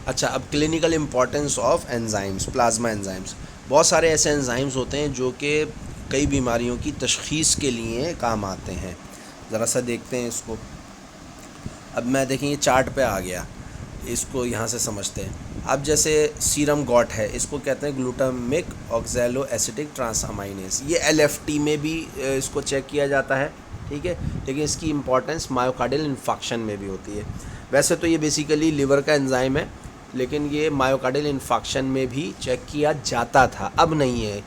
अच्छा, अब clinical importance of enzymes, plasma enzymes. बहुत सारे ऐसे एंजाइम्स होते हैं जो कि कई बीमारियों की तशख़ीस के लिए काम आते हैं। ज़रा सा देखते हैं इसको। अब मैं देखें ये चार्ट पे आ गया, इसको यहाँ से समझते हैं। अब जैसे सीरम गॉट है, इसको कहते हैं ग्लूटामिक ऑक्सैलो एसिटिक ट्रांसअमाइनेज। ये एलएफटी में भी इसको चेक किया जाता है, ठीक है। लेकिन इसकी इंपॉर्टेंस मायोकार्डियल इन्फाक्शन में भी होती है। वैसे तो ये बेसिकली लिवर का एंजाइम है, लेकिन ये मायोकार्डियल इन्फाक्शन में भी चेक किया जाता था, अब नहीं है।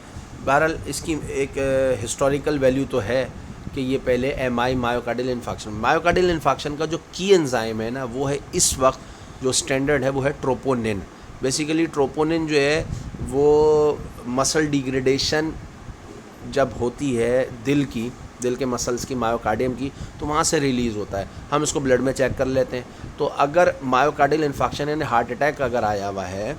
बहरहाल इसकी एक हिस्टोरिकल वैल्यू तो है कि ये पहले मायोकार्डियल इन्फाक्शन का जो की एंजाइम है ना, वो है इस वक्त जो स्टैंडर्ड है वो है ट्रोपोनिन। बेसिकली ट्रोपोनिन जो है वो मसल डिग्रेडेशन जब होती है दिल के मसल्स की, मायोकार्डियम की, तो वहाँ से रिलीज़ होता है। हम इसको ब्लड में चेक कर लेते हैं। तो अगर मायोकार्डियल इन्फाक्शन यानी हार्ट अटैक अगर आया हुआ है,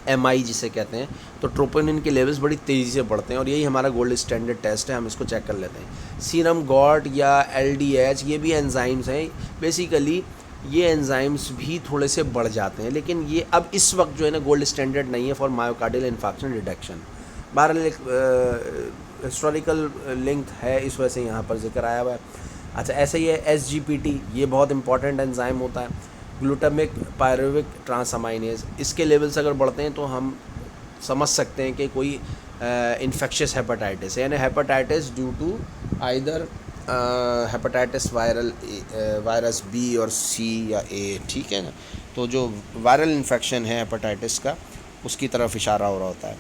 MI जिसे कहते हैं, तो ट्रोपोनिन के लेवल्स बड़ी तेज़ी से बढ़ते हैं, और यही हमारा गोल्ड स्टैंडर्ड टेस्ट है। हम इसको चेक कर लेते हैं। सीरम गॉट या LDH ये भी एंजाइम्स हैं। बेसिकली ये एंजाइम्स भी थोड़े से बढ़ जाते हैं, लेकिन ये अब इस वक्त जो है ना गोल्ड स्टैंडर्ड नहीं है फॉर मायोकार्डियल इन्फाक्शन डिटेक्शन। बहरहाल एक हिस्टोरिकल लिंक है, इस वजह से यहाँ पर जिक्र आया हुआ है। अच्छा, ऐसे ही है SGPT, ये बहुत इंपॉर्टेंट एंजाइम होता है, ग्लूटामिक पायरुविक ट्रांसअमाइनेज। इसके लेवल्स अगर बढ़ते हैं तो हम समझ सकते हैं कि कोई इन्फेक्शियस हेपेटाइटिस है, यानी hepatitis due to either hepatitis virus B और C या A, ठीक है ना। तो जो वायरल इन्फेक्शन है हेपेटाइटिस का, उसकी तरफ इशारा हो रहा होता है।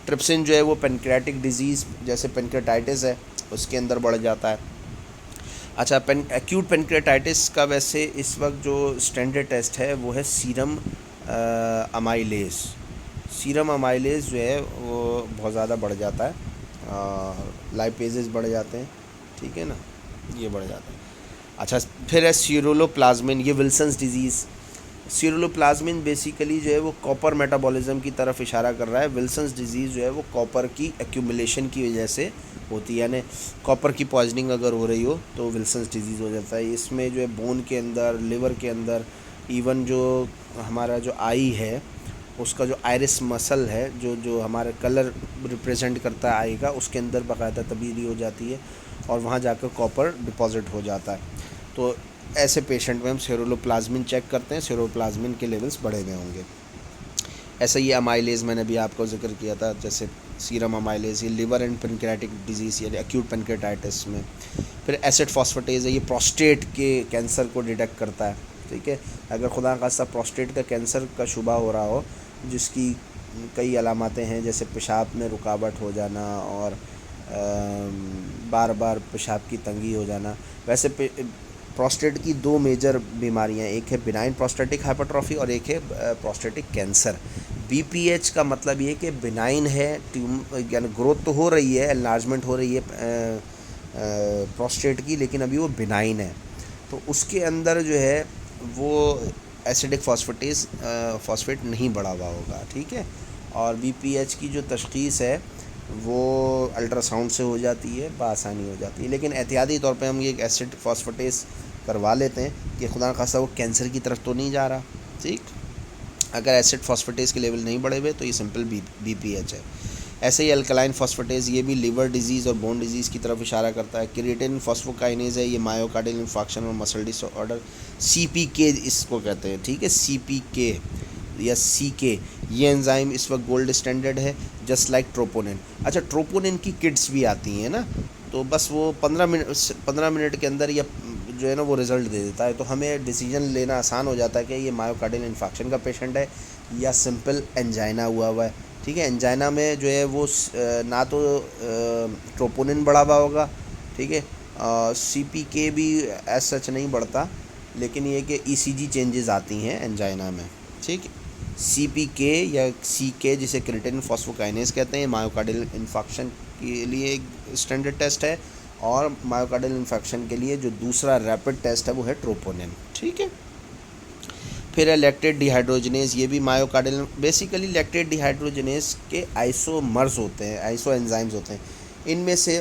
ट्रिप्सिन जो है वो पेनक्रियाटिक डिजीज़ जैसे पेनक्रियाटाइटिस है उसके अंदर बढ़ जाता है। अच्छा, एक्यूट पेनक्रियाटाइटिस का वैसे इस वक्त जो स्टैंडर्ड टेस्ट है वो है सीरम अमाइलेज। सीरम अमाइलेज जो है वो बहुत ज़्यादा बढ़ जाता है, लाइपेजेस बढ़ जाते हैं, ठीक है ना, ये बढ़ जाता है। अच्छा, फिर है सीरोलोप्लाज्मिन, ये विल्सन्स डिजीज़। सीरोलोप्लाज्मिन बेसिकली जो है वो कॉपर मेटाबॉलिज्म की तरफ इशारा कर रहा है। विल्सन्स डिजीज़ जो है वो कॉपर की एक्यूमुलेशन की वजह से होती है, यानी कॉपर की पॉइजनिंग अगर हो रही हो तो विल्सन्स डिजीज़ हो जाता है। इसमें जो है बोन के अंदर, लिवर के अंदर, इवन जो हमारा जो आई है उसका जो आइरिस मसल है, जो हमारा कलर रिप्रेजेंट करता है आई का, उसके अंदर बाकायदा तब्दीली हो जाती है और वहाँ जाकर कॉपर डिपॉजिट हो जाता है। तो ऐसे पेशेंट में हम सेरोलोप्लाज्मिन चेक करते हैं, सेरोप्लाज्मिन के लेवल्स बढ़े हुए होंगे। ऐसा ही अमाइलेज मैंने भी आपको जिक्र किया था, जैसे सीरम अमाइलेज, ये लिवर एंड पेनक्रियाटिक डिजीज़ यानी एक्यूट पेनक्रियाटाइटिस में। फिर एसिड फॉस्फेटेज है, ये प्रोस्टेट के कैंसर को डिटेक्ट करता है, ठीक है। अगर खुदा खास्ता प्रोस्टेट का कैंसर का शुबा हो रहा हो, जिसकी कई अलामतें हैं, जैसे पेशाब में रुकावट हो जाना और बार बार पेशाब की तंगी हो जाना। वैसे प्रोस्टेट की दो मेजर बीमारियां, एक है बिनाइन प्रोस्टेटिक हाइपरट्रॉफी और एक है प्रोस्टेटिक कैंसर। BPH का मतलब ये कि बिनाइन है, यानी ग्रोथ तो हो रही है, एनलार्जमेंट हो रही है प्रोस्टेट की, लेकिन अभी वो बिनाइन है। तो उसके अंदर जो है वो एसिडिक फॉस्फेट नहीं बढ़ा हुआ होगा, ठीक है। और BPH की जो तशख़ीस है वो अल्ट्रासाउंड से हो जाती है, बआसानी हो जाती है, लेकिन एहतियाती तौर पे हम ये एसिड फॉस्फेटेस करवा लेते हैं कि खुदा खासा वो कैंसर की तरफ तो नहीं जा रहा, ठीक। अगर एसिड फॉस्फेटेस के लेवल नहीं बढ़े हुए तो ये सिंपल BPH है। ऐसे ही अल्कलाइन फॉस्फेटेस, ये भी लिवर डिजीज़ और बोन डिजीज़ की तरफ इशारा करता है। क्रिएटिनिन फॉस्फोकाइनेज है, ये मायोकार्डियल इन्फाक्शन और मसल डिसऑर्डर, CPK इसको कहते हैं, ठीक है, CPK या CK, ये एंजाइम इस वक्त गोल्ड स्टैंडर्ड है, जस्ट लाइक ट्रोपोनिन। अच्छा, ट्रोपोनिन की किट्स भी आती हैं ना, तो बस वो 15 मिनट के अंदर या जो है ना वो रिज़ल्ट दे देता है, तो हमें डिसीजन लेना आसान हो जाता है कि ये मायोकार्डियल इन्फाक्शन का पेशेंट है या सिंपल एंजाइना हुआ है, ठीक है। एंजाइना में जो है वो ना तो ट्रोपोनिन बढ़ा हुआ होगा, ठीक है, CPK भी एज सच नहीं बढ़ता, लेकिन ये कि ECG चेंजेस आती हैं एंजाइना में, ठीक। CPK या CK जिसे क्रिएटिनिन फॉस्फोकाइनेज कहते हैं, मायोकार्डियल इन्फाक्शन के लिए एक स्टैंडर्ड टेस्ट है, और मायोकार्डियल इन्फेक्शन के लिए जो दूसरा रैपिड टेस्ट है वो है ट्रोपोनिन, ठीक है। फिर है लैक्टेट डिहाइड्रोजनेज, ये भी मायोकार्डियल, बेसिकली लैक्टेट डिहाइड्रोजनेज के आइसोमर्स होते हैं, आइसो एंजाइम्स होते हैं। इनमें से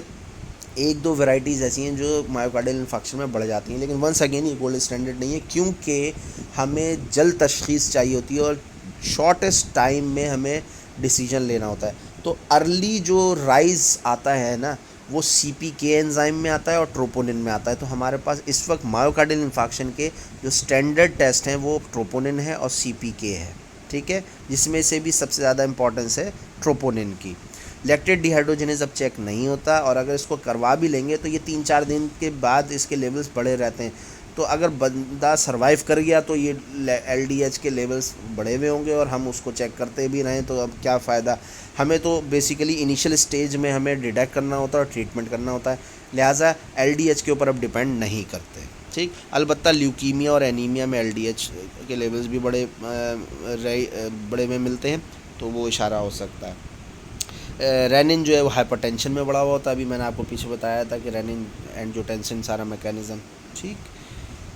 एक दो वैरायटीज़ ऐसी हैं जो मायोकार्डियल इन्फेक्शन में बढ़ जाती हैं, लेकिन वंस अगेन ये गोल्ड स्टैंडर्ड नहीं है, क्योंकि हमें जल्द तशख़ीस चाहिए होती है और शॉर्टेस्ट टाइम में हमें डिसीजन लेना होता है। तो अर्ली जो राइज आता है ना, वो CPK एंजाइम में आता है और ट्रोपोनिन में आता है। तो हमारे पास इस वक्त मायोकार्डियल इन्फेक्शन के जो स्टैंडर्ड टेस्ट हैं वो ट्रोपोनिन है और CPK है, ठीक है, जिसमें से भी सबसे ज़्यादा इंपॉर्टेंस है ट्रोपोनिन की। लैक्टेट डिहाइड्रोजनेज अब चेक नहीं होता, और अगर इसको करवा भी लेंगे तो ये 3-4 दिन के बाद इसके लेवल्स बढ़े रहते हैं। तो अगर बंदा सरवाइव कर गया तो ये LDH के लेवल्स बढ़े हुए होंगे और हम उसको चेक करते भी रहें तो अब क्या फ़ायदा। हमें तो बेसिकली इनिशियल स्टेज में हमें डिटेक्ट करना होता है और ट्रीटमेंट करना होता है, लिहाजा LDH के ऊपर अब डिपेंड नहीं करते, ठीक। अलबत्ता ल्यूकीमिया और एनीमिया में LDH के लेवल्स भी बड़े में मिलते हैं, तो वो इशारा हो सकता है। रेनिन जो है वो हाइपरटेंशन में बढ़ा हुआ होता है। अभी मैंने आपको पीछे बताया था कि रेनिन एंजियोटेंसिन सारा मैकेनिज़्म, ठीक।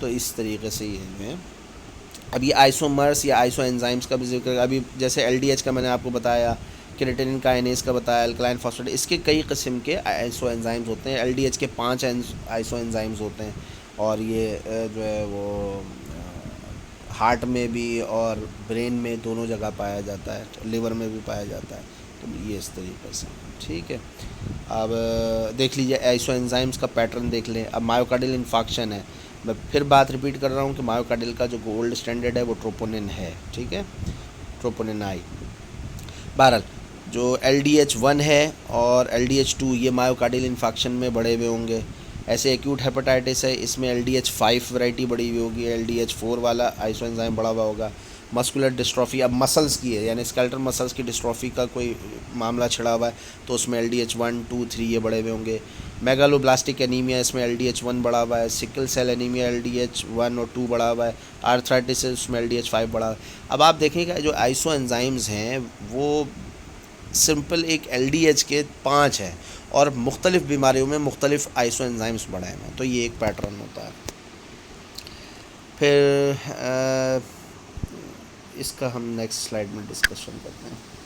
तो इस तरीके से ये है। अब ये आइसोमर्स या आइसो एंजाइम्स का भी जिक्र, अभी जैसे LDH का मैंने आपको बताया, क्रिएटिनिन काइनेज का बताया, अल्कलाइन फॉस्फेट, इसके कई किस्म के आइसो एंजाइम्स होते हैं। LDH के 5 आइसो एंजाइम्स होते हैं, और ये जो है वो हार्ट में भी और ब्रेन में दोनों जगह पाया जाता है, लिवर में भी पाया जाता है। तो ये इस तरीके से, ठीक है। अब देख लीजिए आइसो एंजाइम्स का पैटर्न देख लें। अब मायोकार्डियल इन्फेक्शन है, मैं फिर बात रिपीट कर रहा हूँ कि मायोकार्डियल का जो गोल्ड स्टैंडर्ड है वो ट्रोपोनिन है, ठीक है, ट्रोपोनिन आई। बहरहाल जो LDH1 है और LDH2 ये मायोकार्डियल इन्फेक्शन में बढ़े हुए होंगे। ऐसे एक्यूट हेपेटाइटिस है, इसमें LDH5 वैरायटी बढ़ी हुई होगी, LDH4 वाला आइसो एंजाइम बढ़ा हुआ होगा। मस्कुलर डिस्ट्रॉफी अब मसल्स की है, यानी स्केलेटल मसल्स की डिस्ट्रॉफी का कोई मामला छिड़ा हुआ है, तो उसमें LDH1, 2, 3 ये बढ़े हुए होंगे। मेगालोब्लास्टिक एनीमिया, इसमें LDH1 बढ़ा हुआ है। सिकल सेल एनीमिया LDH1 और 2 बढ़ा हुआ है। आर्थराइटिस उसमें LDH5 बढ़ा हुआ है। अब आप देखेंगे जो आइसो एंजाइम्स हैं वो सिंपल एक LDH के 5 है, और मुख्तलिफ़ बीमारियों में मुख्तलिफ़ आइसो एंजाइम्स बढ़े हैं, तो ये एक पैटर्न होता है। फिर इसका हम नेक्स्ट स्लाइड में डिस्कशन करते हैं।